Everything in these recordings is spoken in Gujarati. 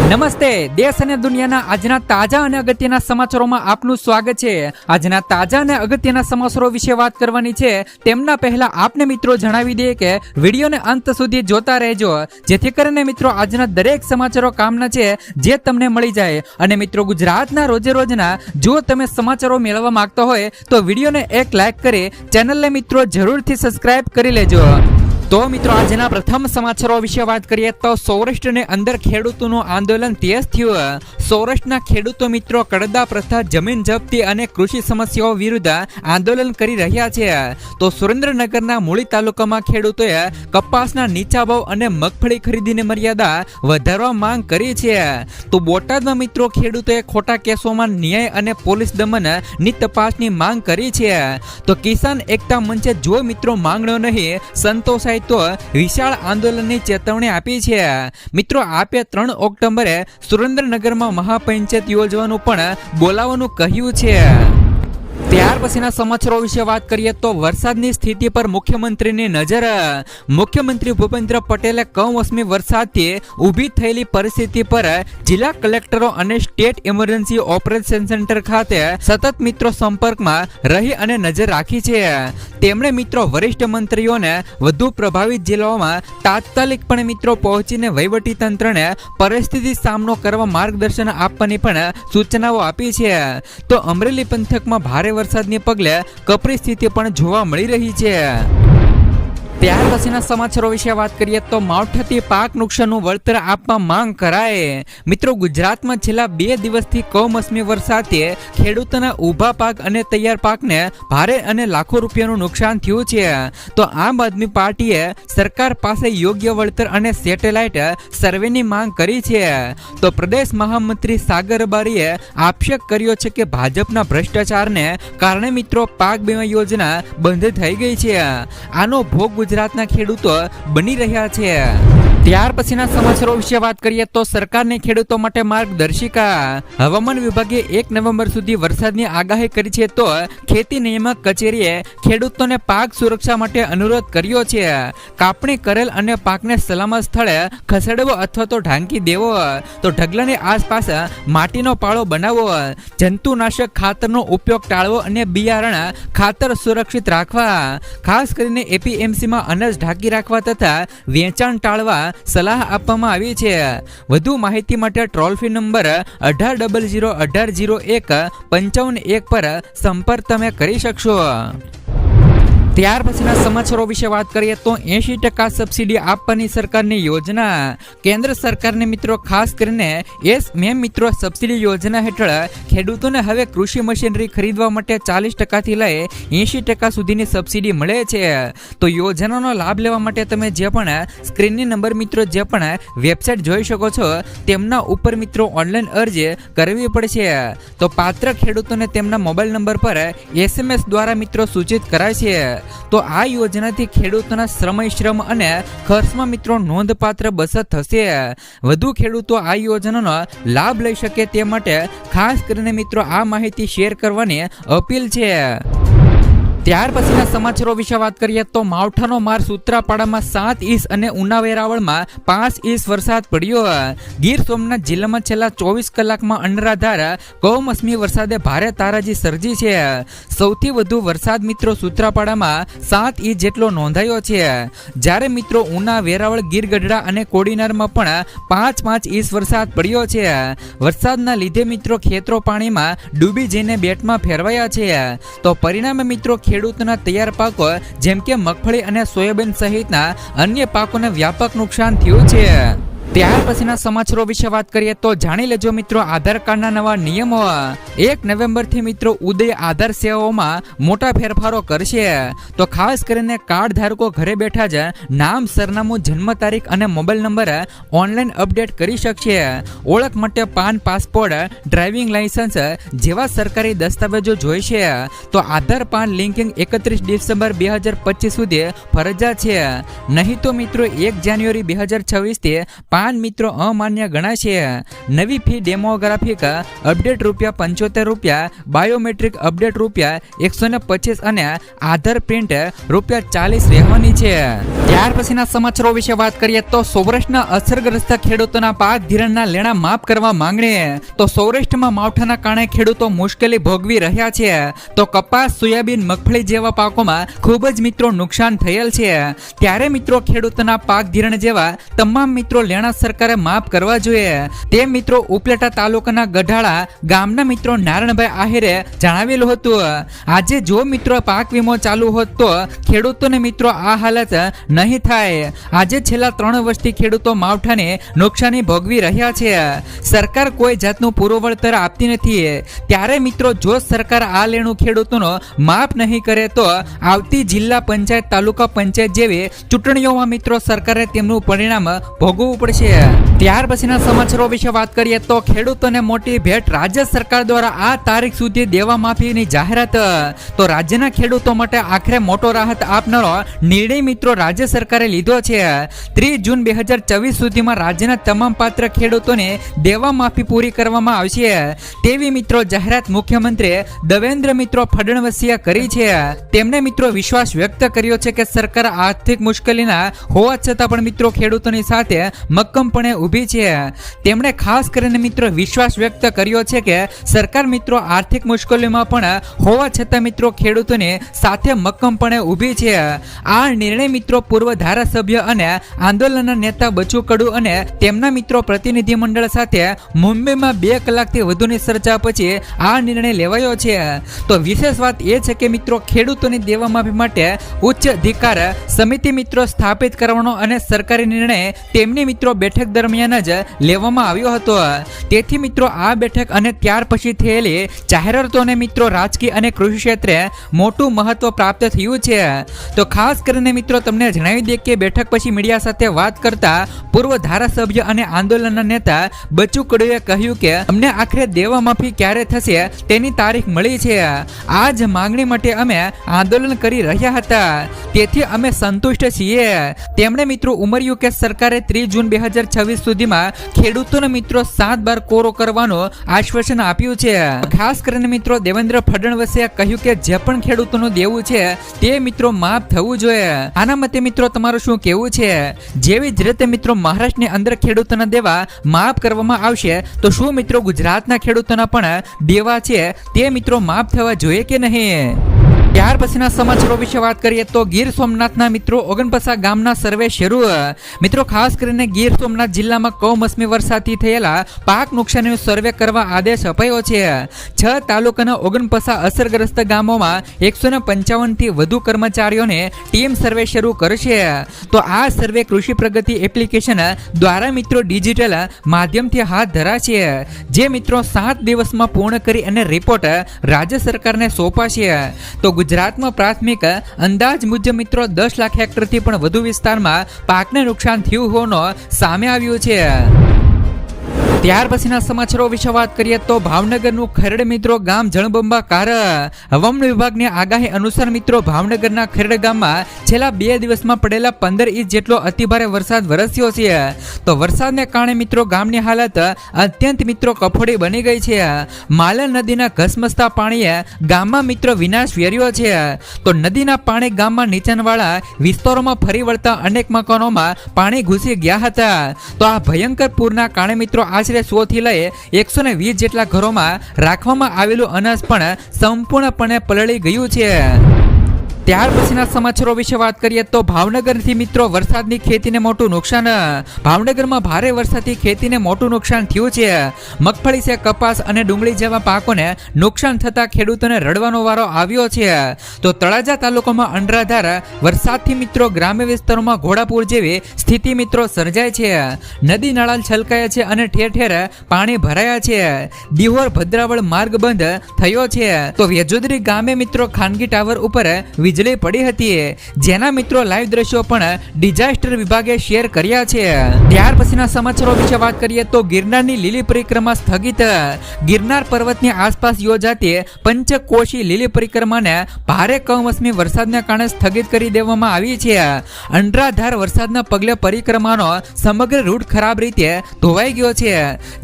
નમસ્તે, દેશ અને દુનિયાના આજના તાજા અને અગત્યના સમાચારોમાં આપનું સ્વાગત છે। આજના તાજા અને અગત્યના સમાચારો વિશે વાત કરવાની છે। તેમના પહેલા આપને મિત્રો જણાવી દઈએ કે વિડીયોને અંત સુધી જોતા રહેજો, જેથી કરીને મિત્રો આજના દરેક સમાચારો કામના છે જે તમને મળી જાય। અને મિત્રો ગુજરાતના રોજે રોજના જો તમે સમાચારો મેળવવા માંગતા હોય તો વિડીયોને એક લાઈક કરી ચેનલને મિત્રો જરૂરથી સબસ્ક્રાઇબ કરી લેજો। તો મિત્રો આજના પ્રથમ સમાચારો વિશે વાત કરીએ તો સૌરાષ્ટ્રની અંદર ખેડૂતોનું આંદોલન તેજ થયું। સૌરાષ્ટ્રના ખેડૂતો મિત્રો કડદા પ્રથા, જમીન જપ્તી અને કૃષિ સમસ્યાઓ વિરુદ્ધ આંદોલન કરી રહ્યા છે। તો સુરેન્દ્રનગરના મૂળી તાલુકામાં ખેડૂતોએ કપાસના નીચા ભાવ અને મગફળી ખરીદીની મર્યાદા વધારવા માંગ કરી છે। તો બોટાદમાં મિત્રો ખેડૂતોએ ખોટા કેસોમાં ન્યાય અને પોલીસ દમનની તપાસની માંગ કરી છે। તો કિસાન એકતા મંચે જો મિત્રો માંગણો નહીં સંતોષાય તો વિશાળ આંદોલનની ચેતવણી આપી છે। મિત્રો આપે 3 ઓક્ટોબરે સુરેન્દ્રનગરમાં મહાપંચાયત યોજવાનું પણ બોલાવવાનું કહ્યું છે। ત્યાર પછીના સમાચારો વિશે વાત કરીએ તો વરસાદની સ્થિતિ પર મુખ્યમંત્રીની નજર। મુખ્યમંત્રી ભૂપેન્દ્ર પટેલે કમોસમી વરસાદથી ઊભી થયેલી પરિસ્થિતિ પર જિલ્લા કલેક્ટરો અને સ્ટેટ ઇમરજન્સી ઓપરેશન સેન્ટર ખાતે સતત મિત્રો સંપર્કમાં રહી અને નજર રાખી છે। તેમણે મિત્રો વરિષ્ઠ મંત્રીઓને વધુ પ્રભાવિત જિલ્લાઓમાં તાત્કાલિકપણે મિત્રો પહોંચીને વહીવટી તંત્રને પરિસ્થિતિ સામનો કરવા માર્ગદર્શન આપવાની પણ સૂચનાઓ આપી છે। તો અમરેલી પંથકમાં ભારે વરસાદને પગલે કપરી સ્થિતિ પણ જોવા મળી રહી છે। ત્યાર પછીના સમાચારો વિશે વાત કરીએ તો માવઠાથી પાક નુકસાનનું વળતર આપવા માંગ કરાય। મિત્રો ગુજરાતમાં છેલ્લા 2 દિવસથી કમોસમી વરસાદથી ખેડૂતોના ઊભા પાક અને તૈયાર પાકને ભારે અને લાખો રૂપિયાનું નુકસાન થયું છે। તો આમ આદમી પાર્ટીએ સરકાર પાસે યોગ્ય વળતર અને સેટેલાઇટ સર્વેની માંગ કરી છે। તો પ્રદેશ મહામંત્રી સાગર બારીએ આક્ષેપ કર્યો છે કે ભાજપના ભ્રષ્ટાચારને કારણે મિત્રો પાક વીમા યોજના બંધ થઈ ગઈ છે। આનો ભોગ ગુજરાતના ખેડૂતો બની રહ્યા છે। ત્યાર પછીના સમાચારો વિશે વાત કરીએ તો સરકારની ખેડૂતો માટે માર્ગદર્શિકા। હવામાન વિભાગે 1 નવેમ્બર સુધી વરસાદની આગાહી કરી છે। તો ખેતી નિયામક કચેરીએ ખેડૂતોને પાક સુરક્ષા માટે અનુરોધ કર્યો છે। કાપણી કરેલ અને પાકને સલામત સ્થળે ખસેડવો અથવા તો ઢાંકી દેવો। તો ઢગલાની આસપાસ માટીનો પાળો બનાવવો। જંતુનાશક ખાતરનો ઉપયોગ ટાળવો અને બિયારણ ખાતર સુરક્ષિત રાખવા। ખાસ કરીને એપીએમસીમાં અનાજ ઢાંકી રાખવા તથા વેચાણ ટાળવા સલાહ આપવામાં આવી છે। વધુ માહિતી માટે ટોલ ફ્રી નંબર 1800180155 પર સંપર્ક તમે કરી શકશો। ત્યાર પછીના સમાચારો વિશે વાત કરીએ તો 80% સબસિડી આપવાની સરકારની યોજના। કેન્દ્ર સરકારની મિત્રો ખાસ કરીને મેમ મિત્રો સબસિડી યોજના હેઠળ ખેડૂતોને હવે કૃષિ મશીનરી ખરીદવા માટે 40% થી લઈ 80% સુધીની સબસિડી મળે છે। તો યોજનાનો લાભ લેવા માટે તમે જે પણ સ્ક્રીનની નંબર મિત્રો જે પણ વેબસાઇટ જોઈ શકો છો તેમના ઉપર મિત્રો ઓનલાઈન અરજી કરવી પડશે। તો પાત્ર ખેડૂતોને તેમના મોબાઈલ નંબર પર SMS દ્વારા મિત્રો સૂચિત કરાય છે। તો આ યોજનાથી ખેડૂતોના શ્રમ અને ખર્ચમાં મિત્રો નોંધપાત્ર બચત થશે। વધુ ખેડૂતો આ યોજનાનો લાભ લઈ શકે તે માટે ખાસ કરીને મિત્રો આ માહિતી શેર કરવાની અપીલ છે। ત્યાર પછીના સમાચારો વિશે વાત કરીએ તો માવઠાનો માર સૂત્રાપાડામાં 7 ઇંચ અને ઉના વેરાવળમાં 5 ઇંચ વરસાદ પડ્યો। ગીર સોમનાથ જિલ્લામાં છેલ્લા 24 કલાકમાં અનરાધાર કમોસમી વરસાદે ભારે તારાજી સર્જી છે। સૌથી વધુ વરસાદ મિત્રો સૂત્રાપાડામાં 7 ઇંચ જેટલો નોંધાયો છે। જ્યારે મિત્રો ઉના, વેરાવળ, ગીર ગઢડા અને કોડીનારમાં પણ 5 ઇંચ વરસાદ પડ્યો છે। વરસાદના લીધે મિત્રો ખેતરો પાણીમાં ડૂબી જઈને બેટમાં ફેરવાયા છે। તો પરિણામે મિત્રો ખેડૂતોના તૈયાર પાકો જેમ કે મગફળી અને સોયાબીન સહિતના અન્ય પાકોને વ્યાપક નુકસાન થયું છે। ત્યાર પછીના સમાચારો વિશે વાત કરીએ તો જાણી લેજો મિત્રો આધાર કાર્ડના નવા નિયમો। 1 નવેમ્બરથી મિત્રો ઉદય આધાર સેવાઓમાં મોટા ફેરફારો કરશે। તો ખાસ કરીને કાર્ડ ધારકો ઘરે બેઠા જ નામ, સરનામું, જન્મ તારીખ અને મોબાઈલ નંબર ઓનલાઈન અપડેટ કરી શકશે। ઓળખ માટે પાન, પાસપોર્ટ, ડ્રાઇવિંગ લાયસન્સ જેવા સરકારી દસ્તાવેજો જોઈશે। તો આધાર પાન લિંકિંગ 31 ડિસેમ્બર 2025 સુધી ફરજિયાત છે। નહીં તો મિત્રો 1 જાન્યુઆરી 2026 થી 5 પ્લાન મિત્રો અમાન્ય ગણાશે. નવી fee demographic update ₹75, biometric update ₹125 અને આધાર પ્રિન્ટ ₹40 રહેવાની છે. ત્યાર પછીના સમાચારો વિશે વાત કરીએ તો સૌરાષ્ટ્રના અસરગ્રસ્ત ખેડૂતોના પાક ધિરાણના લેણા માફ કરવા માંગણી. તો સૌરાષ્ટ્રમાં માવઠાના કારણે ખેડૂતો મુશ્કેલી ભોગવી રહ્યા છે. તો કપાસ, સોયાબીન, મગફળી જેવા પાકોમાં ખૂબ જ મિત્રો નુકસાન થયેલ છે. ત્યારે મિત્રો ખેડૂતોના પાક ધિરાણ જેવા તમામ મિત્રો લેણા સરકારે માફ કરવા જોઈએ. તે મિત્રો ઉપલેટા તાલુકાના ગઢાળા ગામના મિત્રો નારાયણભાઈ આહિરે જણાવેલું હતું. આજે જો મિત્રો પાક વીમો ચાલુ હોત તો ખેડૂતોને મિત્રો આ હાલત નહીં થાય. આજે છેલ્લા 3 વર્ષથી ખેડૂતો માવઠાને નુકસાની ભોગવી રહ્યા છે. સરકાર કોઈ જાતનું પૂરું વળતર આપતી નથી. ત્યારે મિત્રો જો સરકાર આ લેણું ખેડૂતોનો માફ નહીં કરે તો આવતી જિલ્લા પંચાયત, તાલુકા પંચાયત જેવી ચૂંટણીઓમાં મિત્રો સરકારે તેમનું પરિણામ ભોગવવું પડશે. ત્યાર પછીના સમાચારો વિશે વાત કરીએ તો ખેડૂતોને મોટી ભેટ. રાજ્ય સરકાર દ્વારા આ તારીખ સુધી દેવા માફીની જાહેરાત. તો રાજ્યના ખેડૂતો માટે આખરે મોટો રાહત આપનારો નિર્ણય મિત્રો રાજ્ય સરકારે લીધો છે. 30 જૂન 2024 સુધીમાં રાજ્યના તમામ પાત્ર ખેડૂતોને દેવા માફી પૂરી કરવામાં આવશે તેવી મિત્રો જાહેરાત મુખ્યમંત્રી દેવેન્દ્ર મિત્રો ફડણવીસે કરી છે. તેમણે મિત્રો વિશ્વાસ વ્યક્ત કર્યો છે કે સરકાર આર્થિક મુશ્કેલીના હોવા છતાં પણ મિત્રો ખેડૂતોની સાથે મક્કમપણે ઊભી છે. તેમણે ખાસ કરીને મિત્રો વિશ્વાસ વ્યક્ત કર્યો છે કે સરકાર મિત્રો આર્થિક મુશ્કેલીમાં પણ હોવા છતાં મિત્રો ખેડૂતોની સાથે મક્કમપણે ઊભી છે. આ નિર્ણય મિત્રો પૂર્વ ધારાસભ્ય અને આંદોલનના નેતા બચુ કડુ અને તેમના મિત્રો પ્રતિનિધિ મંડળ સાથે મુંબઈમાં 2 કલાકથી વધુની ચર્ચા પછી આ નિર્ણય લેવાયો છે. તો વિશેષ વાત એ છે કે મિત્રો ખેડૂતોની દેવા માફી માટે ઉચ્ચ અધિકાર સમિતિ મિત્રો સ્થાપિત કરવાનો અને સરકારી નિર્ણય તેમની મિત્રો બેઠક દરમિયાન જ લેવામાં આવ્યો હતો. તેથી મિત્રો આ બેઠક અને ત્યાર પછી થયેલી જાહેરાતોને મિત્રો રાજકીય અને કૃષિ ક્ષેત્રે મોટું મહત્વ પ્રાપ્ત થયું છે. તો ખાસ કરીને મિત્રો તમને જણાવી દઈએ કે બેઠક પછી મીડિયા સાથે વાત કરતા પૂર્વ ધારાસભ્ય અને આંદોલનના નેતા બચુ કડુએ કહ્યું કે અમને આખરે દેવા માફી ક્યારે થશે તેની તારીખ મળી છે. આ જ માંગણી માટે અમે આંદોલન કરી રહ્યા હતા, તેથી અમે સંતુષ્ટ છીએ. તેમણે મિત્રો ઉમેર્યું કે સરકારે 30 જૂન 2026 સુધીમાં ખેડૂતોને મિત્રો 7 કોરો કરવાનું આશ્વાસન આપ્યું છે. ખાસ કરીને મિત્રો દેવેન્દ્ર ફડણવીસે કહ્યું કે જે પણ ખેડૂતોનું દેવું છે તે મિત્રો માફ થવું જોઈએ. આના મતે મિત્રો તમારું શું કહેવું છે? જેવી જ રીતે મિત્રો મહારાષ્ટ્રની અંદર ખેડૂતોના દેવા માફ કરવામાં આવશે તો શું મિત્રો ગુજરાતના ખેડૂતોના પણ દેવા છે તે મિત્રો માફ થવા જોઈએ કે નહીં? ત્યાર પછીના સમાચારો વિશે વાત કરીએ તો ગીર સોમનાથના મિત્રો 49 ગામના સર્વે શરૂ. મિત્રો ખાસ કરીને ગીર સોમનાથ જિલ્લામાં કમોસમી વરસાદથી થયેલા પાક નુકસાનીનો સર્વે કરવા આદેશ અપાયો છે. 6 તાલુકાના 49 અસરગ્રસ્ત ગામોમાં 155 થી વધુ કર્મચારીઓને ટીમ સર્વે શરૂ કરશે. તો આ સર્વે કૃષિ પ્રગતિ એપ્લિકેશન દ્વારા મિત્રો ડિજિટલ માધ્યમથી હાથ ધરાશે, જે મિત્રો 7 દિવસમાં પૂર્ણ કરી અને રિપોર્ટ રાજ્ય સરકારને સોંપાશે. તો ગુજરાતમાં પ્રાથમિક અંદાજ મુજબ મિત્રો 10 લાખ હેક્ટરથી પણ વધુ વિસ્તારમાં પાકને નુકસાન થયું હોવાનું સામે આવ્યું છે. ત્યાર પછીના સમાચારો વિશે વાત કરીએ તો ભાવનગરનું ખરડ મિત્રો ગામ જળબંબાકાર. હવામાન વિભાગની આગાહી અનુસાર મિત્રો ભાવનગરના ખરડ ગામમાં છેલ્લા 2 દિવસમાં પડેલા 15 ઇંચ જેટલો અતિભારે વરસાદ વરસ્યો છે. તો વરસાદને કારણે મિત્રો ગામની હાલત અત્યંત મિત્રો કફોડી બની ગઈ છે. માલણ નદીના ઘસમસતા પાણીએ ગામમાં મિત્રો વિનાશ વેર્યો છે. તો નદીના પાણી ગામમાં નીચાણવાળા વિસ્તારોમાં ફરી વળતા અનેક મકાનોમાં પાણી ઘૂસી ગયા હતા. તો આ ભયંકર પૂરના કારણે મિત્રો આશરે 100 થી લઈ 120 જેટલા ઘરોમાં રાખવામાં આવેલું અનાજ પણ સંપૂર્ણપણે પલળી ગયું છે. ત્યાર પછીના સમાચારો વિશે વાત કરીએ તો ભાવનગરથી મિત્રો વરસાદની ખેતીને મોટું નુકસાન. ભાવનગરમાં ભારે વરસાદથી ખેતીને મોટું નુકસાન થયું છે. મગફળી છે, કપાસ અને ડુંગળી જેવા પાકોને નુકસાન થતા ખેડૂતોને રડવાનો વારો આવ્યો છે. તો તળાજા તાલુકામાં અનરાધાર વરસાદથી મિત્રો ગ્રામ્ય વિસ્તારોમાં ઘોડાપુર જેવી સ્થિતિ મિત્રો સર્જાય છે. નદી નાળા છલકાયા છે અને ઠેર ઠેર પાણી ભરાયા છે. દિહોર ભદ્રાવળ માર્ગ બંધ થયો છે. તો વેજોદરી ગામે મિત્રો ખાનગી ટાવર ઉપર વીજળી પડી હતી, જેના મિત્રો લાઈવ દ્રશ્યો પણ ડિઝાસ્ટર વિભાગે શેર કર્યા છે. ત્યાર પછીના સમાચારો વિશે વાત કરીએ તો ગિરનારની લીલી પરિક્રમા સ્થગિત. ગિરનાર પર્વતની આસપાસ યોજાતી પંચકોશી લીલી પરિક્રમાને ભારે કમોસમી વરસાદને કારણે સ્થગિત કરી દેવામાં આવી છે. અનરાધાર વરસાદના પગલે પરિક્રમાનો સમગ્ર રૂટ ખરાબ રીતે ધોવાઈ ગયો છે,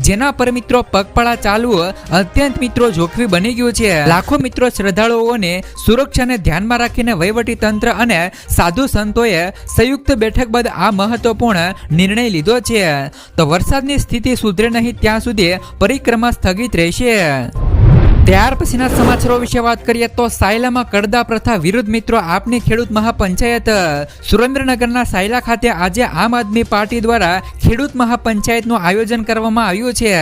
જેના પર મિત્રો પગપાળા ચાલવું અત્યંત મિત્રો જોખમી બની ગયું છે. લાખો મિત્રો શ્રદ્ધાળુઓની સુરક્ષાને ધ્યાનમાં રાખીને વહીવટી તંત્ર અને સાધુ સંતોએ સંયુક્ત બેઠક બાદ આ મહત્વપૂર્ણ નિર્ણય લીધો છે. તો વરસાદની સ્થિતિ સુધરે નહીં ત્યાં સુધી પરિક્રમા સ્થગિત રહેશે. ત્યાર પછીના સમાચારો વિશે વાત કરીએ તો સાયલામાં કડદા પ્રથા વિરુદ્ધ મિત્રો આપની ખેડૂત મહાપંચાયત. સુરેન્દ્રનગરના સાયલા ખાતે આજે આમ આદમી પાર્ટી દ્વારા ખેડૂત મહાપંચાયતનું આયોજન કરવામાં આવ્યું છે.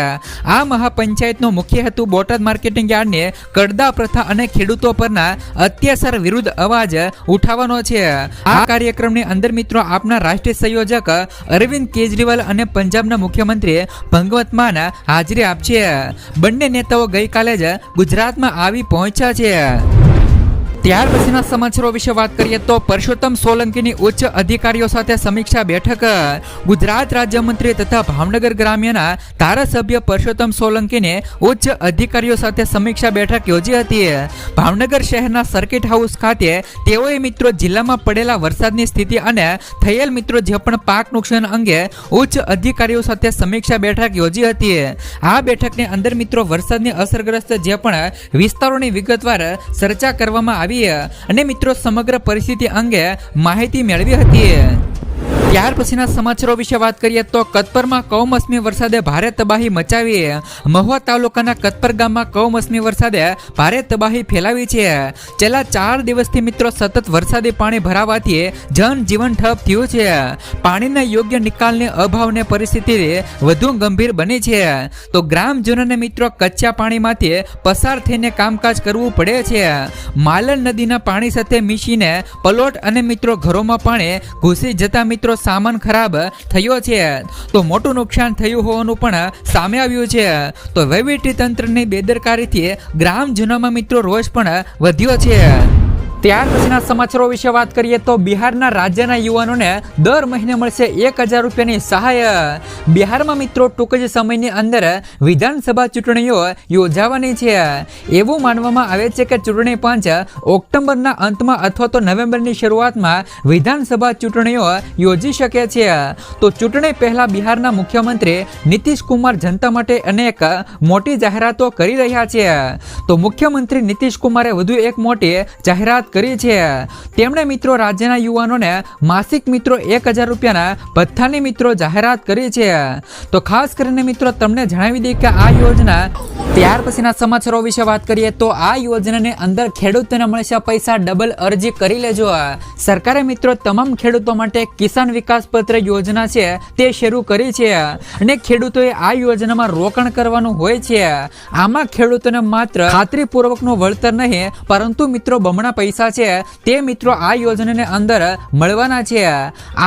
આ મહાપંચાયતનો મુખ્ય હેતુ બોટાદ માર્કેટિંગ યાર્ડની કડદા પ્રથા અને ખેડૂતો પરના અત્યાચાર વિરુદ્ધ અવાજ ઉઠાવવાનો છે. આ કાર્યક્રમની અંદર મિત્રો આપના રાષ્ટ્રીય સંયોજક અરવિંદ કેજરીવાલ અને પંજાબના મુખ્યમંત્રી ભગવંત માન હાજરી આપશે. બંને નેતાઓ ગઈકાલે જ ગુજરાતમાં આવી પહોંચ્યા છે. ત્યાર પછીના સમાચારો વિશે વાત કરીએ તો પરસોત્તમ સોલંકીની ઉચ્ચ અધિકારીઓ સાથે સમીક્ષા બેઠક. ગુજરાત રાજ્યમંત્રી તથા ભાવનગર ગ્રામ્યના ધારાસભ્ય પરસોત્તમ સોલંકીને ઉચ્ચ અધિકારીઓ સાથે સમીક્ષા બેઠક યોજી હતી. ભાવનગર શહેરના સર્કિટ હાઉસ ખાતે તેઓએ મિત્રો જિલ્લામાં પડેલા વરસાદની સ્થિતિ અને થયેલ મિત્રો જે પણ પાક નુકસાન અંગે ઉચ્ચ અધિકારીઓ સાથે સમીક્ષા બેઠક યોજી હતી. આ બેઠકની અંદર મિત્રો વરસાદની અસરગ્રસ્ત જે પણ વિસ્તારોની વિગતવાર ચર્ચા કરવામાં આવી અને મિત્રો સમગ્ર પરિસ્થિતિ અંગે માહિતી મેળવી હતી. ત્યાર પછીના સમાચારો વિશે વાત કરીએ તો કતપરમાં કમોસમી વરસાદે ભારે તબાહી મચાવી. મહુવા તાલુકાના કતપર ગામમાં કમોસમી વરસાદે ભારે તબાહી ફેલાવી છે. છેલ્લા 4 દિવસથી મિત્રો સતત વરસાદી પાણી ભરાવાથી જનજીવન ઠપ થયું છે. પાણીના યોગ્ય નિકાલની અભાવને પરિસ્થિતિ વધુ ગંભીર બની છે. તો ગ્રામજનોને મિત્રો કચ્ચા પાણીમાંથી પસાર થઈને કામકાજ કરવું પડે છે. માલણ નદીના પાણી સાથે મિશીને પલોટ અને મિત્રો ઘરોમાં પાણી ઘૂસી જતા મિત્રો સામાન ખરાબ થયો છે. તો મોટું નુકસાન થયું હોવાનું પણ સામે આવ્યું છે. તો વહીવટી તંત્રની બેદરકારીથી ગ્રામજનોમાં મિત્રો રોષ પણ વધ્યો છે. ત્યાર પછીના સમાચારો વિશે વાત કરીએ તો બિહારના રાજ્યના યુવાનોને દર મહિને મળશે 1000 રૂપિયાની સહાય. બિહારમાં મિત્રો ટૂંક જ સમયની અંદર વિધાનસભા ચૂંટણીઓ યોજાવાની છે. એવું માનવામાં આવે છે કે ચૂંટણી પંચ ઓક્ટોબરના અંતમાં અથવા તો નવેમ્બરની શરૂઆતમાં વિધાનસભા ચૂંટણીઓ યોજી શકે છે. તો ચૂંટણી પહેલા બિહારના મુખ્યમંત્રી નીતિશ કુમાર જનતા માટે અનેક મોટી જાહેરાતો કરી રહ્યા છે. તો મુખ્યમંત્રી નીતિશ કુમારે વધુ એક મોટી જાહેરાત કરી છે. તેમણે મિત્રો રાજ્યના યુવાનોને માસિક મિત્રો 1000 રૂપિયાના ભથ્થાની મિત્રો જાહેરાત કરી છે. તો ખાસ કરીને મિત્રો તમને જણાવી દઈએ કે આ યોજના. ત્યાર પછીના સમાચારો વિશે વાત કરીએ તો આ યોજનાની અંદર ખેડૂતોને મળશે પૈસા ડબલ. અરજી કરી લેજો. સરકારે મિત્રો તમામ ખેડૂતો માટે કિસાન વિકાસ પત્ર યોજના છે તે શરૂ કરી છે અને ખેડૂતોએ આ યોજનામાં રોકાણ કરવાનું હોય છે. આમાં ખેડૂતોને માત્ર ખાતરીપૂર્વકનું વળતર નહીં પરંતુ મિત્રો બમણા પૈસા છે તે મિત્રો આ યોજનાની અંદર મળવાના છે.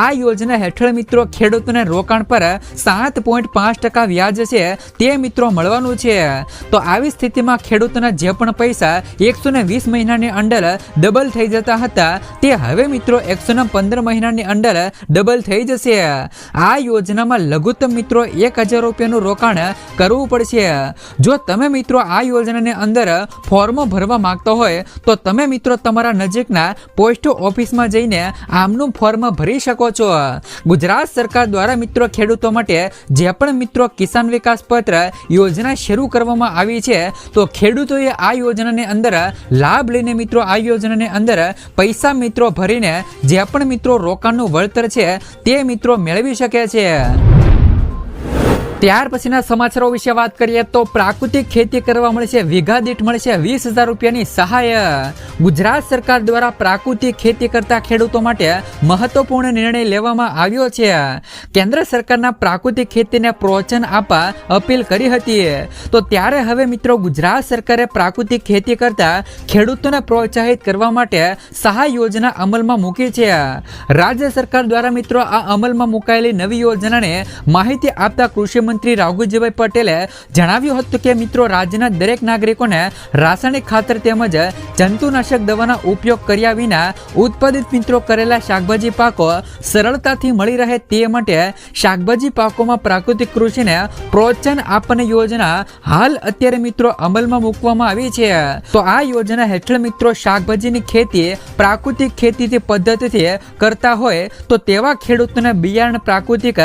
આ યોજના હેઠળ મિત્રો ખેડૂતોને રોકાણ પર 7.5% વ્યાજ છે તે મિત્રો મળવાનું છે. તો આવી સ્થિતિમાં ખેડૂતોના જે પણ પૈસા 120 મહિનાની અંદર ડબલ થઈ જતા હતા તે હવે મિત્રો 115 મહિનાની અંદર ડબલ થઈ જશે. આ યોજનામાં લઘુત્તમ મિત્રો 1000 રૂપિયાનું રોકાણ કરવું પડશે. જો તમે મિત્રો આ યોજનાની અંદર ફોર્મ ભરવા માંગતા હોય તો તમે મિત્રો તમારા નજીકના પોસ્ટ ઓફિસમાં જઈને આમનું ફોર્મ ભરી શકો છો. ગુજરાત સરકાર દ્વારા મિત્રો ખેડૂતો માટે જે પણ મિત્રો કિસાન વિકાસ પત્ર યોજના શરૂ કરવામાં આવી છે તો ખેડૂતોએ આ યોજનાની અંદર લાભ લઈને મિત્રો આ યોજનાની અંદર પૈસા મિત્રો ભરીને જે પણ મિત્રો રોકાણનું વળતર છે તે મિત્રો મેળવી શકે છે. ત્યાર પછીના સમાચારો વિશે વાત કરીએ તો પ્રાકૃતિક ખેતી કરવા મળશે વીઘા દીઠ મળશે 20,000 રૂપિયાની સહાય. ગુજરાત સરકાર દ્વારા પ્રાકૃતિક ખેતી કરતા ખેડૂતો માટે મહત્વપૂર્ણ નિર્ણય લેવામાં આવ્યો છે. કેન્દ્ર સરકારના પ્રાકૃતિક ખેતીને પ્રોત્સાહન આપવા અપીલ કરી હતી. તો ત્યારે હવે મિત્રો ગુજરાત સરકારે પ્રાકૃતિક ખેતી કરતા ખેડૂતોને પ્રોત્સાહિત કરવા માટે સહાય યોજના અમલમાં મૂકી છે. રાજ્ય સરકાર દ્વારા મિત્રો આ અમલમાં મુકાયેલી નવી યોજનાને માહિતી આપતા કૃષિ મંત્રી રાઘુજીભાઈ પટેલે જણાવ્યું હતું કે મિત્રો રાજ્યના દરેક નાગરિકોને રાસાયણિક ખાતર તેમજ જંતુનાશક દવાના ઉપયોગ કર્યા વિના ઉત્પાદિત મિત્રો કરેલા શાકભાજી પાકો સરળતાથી મળી રહે તે માટે શાકભાજી પાકોમાં પ્રાકૃતિક કૃષિને પ્રોત્સાહન આપવાની યોજના હાલ અત્યારે મિત્રો અમલમાં મૂકવામાં આવી છે। તો આ યોજના હેઠળ મિત્રો શાકભાજીની ખેતી પ્રાકૃતિક ખેતીથી પદ્ધતિથી કરતા હોય તો તેવા ખેડૂતોને બિયારણ પ્રાકૃતિક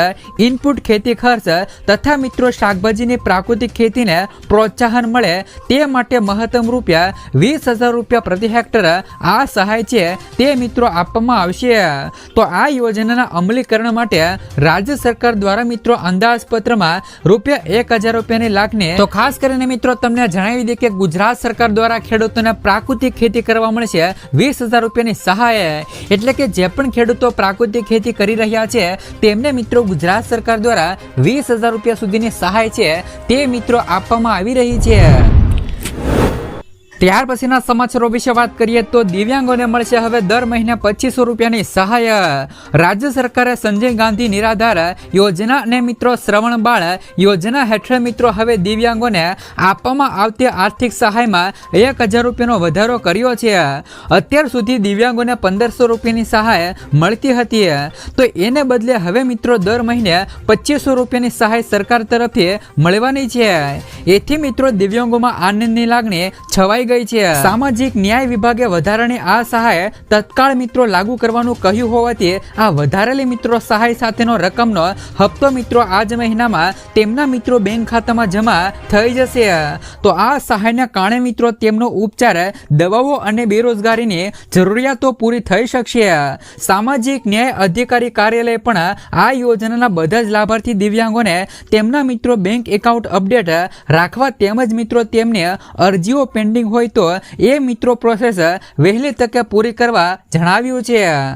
ઇનપુટ ખેતી ખર્ચ તથા મિત્રો શાકભાજીની પ્રાકૃતિક ખેતીને પ્રોત્સાહન મળે તે માટે મહત્તમ ₹20,000 પ્રતિ હેક્ટર આ સહાય છે તે મિત્રો આપવામાં આવશે। તો આ યોજનાના અમલીકરણ માટે રાજ્ય સરકાર દ્વારા મિત્રો અંદાજપત્રમાં ₹1,000 લાખને તો ખાસ કરીને મિત્રો તમને જણાવી દે કે ગુજરાત સરકાર દ્વારા ખેડૂતોને પ્રાકૃતિક ખેતી કરવા મળશે ₹20,000 સહાય। એટલે કે જે પણ ખેડૂતો પ્રાકૃતિક ખેતી કરી રહ્યા છે તેમને મિત્રો ગુજરાત સરકાર દ્વારા ₹20,000 સુધીની સહાય છે તે મિત્રો આપવામાં આવી રહી છે। ત્યાર પછીના સમાચારો વિશે વાત કરીએ તો દિવ્યાંગોને મળશે હવે દર મહિને ₹2,500 સહાય। રાજ્ય સરકારે સંજય ગાંધી નિરાધાર યોજના અને મિત્રો શ્રવણ બાળ યોજના હેઠળ મિત્રો હવે દિવ્યાંગોને આપવામાં આવતી આર્થિક સહાયમાં ₹1,000 વધારો કર્યો છે। અત્યાર સુધી દિવ્યાંગોને ₹1,500 સહાય મળતી હતી તો એને બદલે હવે મિત્રો દર મહિને ₹2,500 સહાય સરકાર તરફથી મળવાની છે। એથી મિત્રો દિવ્યાંગોમાં આનંદની લાગણી છવાઈ ગઈ છે। સામાજિક ન્યાય વિભાગે વધારાની આ સહાય તત્કાળ મિત્રો લાગુ કરવાનું કહ્યું હોવાથી આ વધારેલી મિત્રો સહાય સાથેનો રકમનો હપ્તો મિત્રો આ જ મહિનામાં તેમના મિત્રો બેંક ખાતામાં જમા થઈ જશે। તો આ સહાયના કારણે મિત્રો તેમનો ઉપચાર દવાઓ અને બેરોજગારીની જરૂરિયાતો પૂરી થઈ શકશે। સામાજિક ન્યાય અધિકારી કાર્યાલય પણ આ યોજનાના બધા જ લાભાર્થી દિવ્યાંગોને તેમના મિત્રો બેંક એકાઉન્ટ અપડેટ રાખવા તેમજ મિત્રો તેમને અરજીઓ પેન્ડિંગ હોય તો એ મિત્રો પ્રોસેસ વહેલી તકે પૂરી કરવા જણાવ્યું છે।